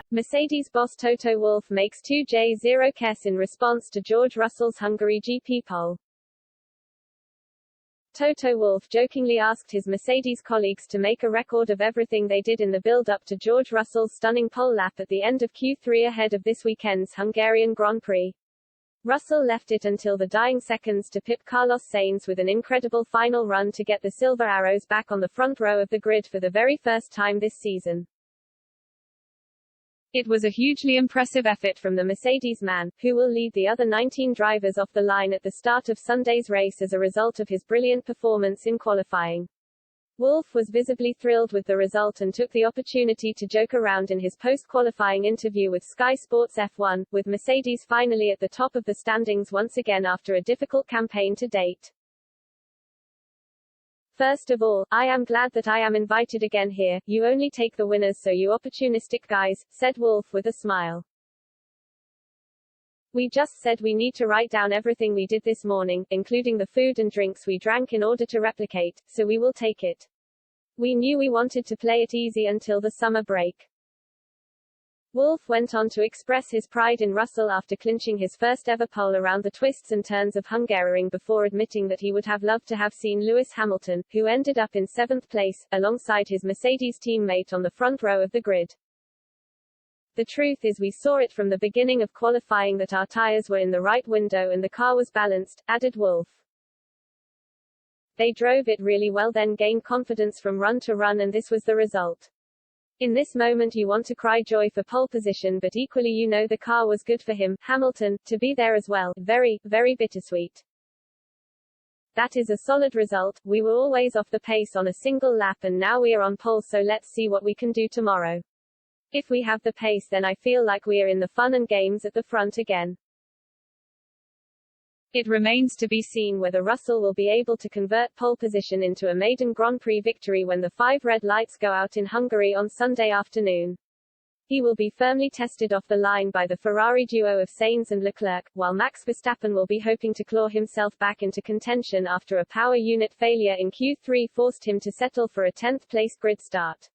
Mercedes boss Toto Wolff makes two j0kes in response to George Russell's Hungary GP pole. Toto Wolff jokingly asked his Mercedes colleagues to make a record of everything they did in the build-up to George Russell's stunning pole lap at the end of Q3 ahead of this weekend's Hungarian Grand Prix. Russell left it until the dying seconds to pip Carlos Sainz with an incredible final run to get the Silver Arrows back on the front row of the grid for the very first time this season. It was a hugely impressive effort from the Mercedes man, who will lead the other 19 drivers off the line at the start of Sunday's race as a result of his brilliant performance in qualifying. Wolff was visibly thrilled with the result and took the opportunity to joke around in his post-qualifying interview with Sky Sports F1, with Mercedes finally at the top of the standings once again after a difficult campaign to date. First of all, I am glad that I am invited again here. You only take the winners, so you opportunistic guys, said Wolff with a smile. We just said we need to write down everything we did this morning, including the food and drinks we drank in order to replicate, so we will take it. We knew we wanted to play it easy until the summer break. Wolff went on to express his pride in Russell after clinching his first ever pole around the twists and turns of Hungaroring before admitting that he would have loved to have seen Lewis Hamilton, who ended up in 7th place, alongside his Mercedes teammate on the front row of the grid. The truth is we saw it from the beginning of qualifying that our tires were in the right window and the car was balanced, added Wolff. They drove it really well, then gained confidence from run to run, and this was the result. In this moment you want to cry joy for pole position, but equally you know the car was good for him, Hamilton, to be there as well. Very, very bittersweet. That is a solid result. We were always off the pace on a single lap and now we are on pole, so let's see what we can do tomorrow. If we have the pace, then I feel like we are in the fun and games at the front again. It remains to be seen whether Russell will be able to convert pole position into a maiden Grand Prix victory when the 5 red lights go out in Hungary on Sunday afternoon. He will be firmly tested off the line by the Ferrari duo of Sainz and Leclerc, while Max Verstappen will be hoping to claw himself back into contention after a power unit failure in Q3 forced him to settle for a 10th place grid start.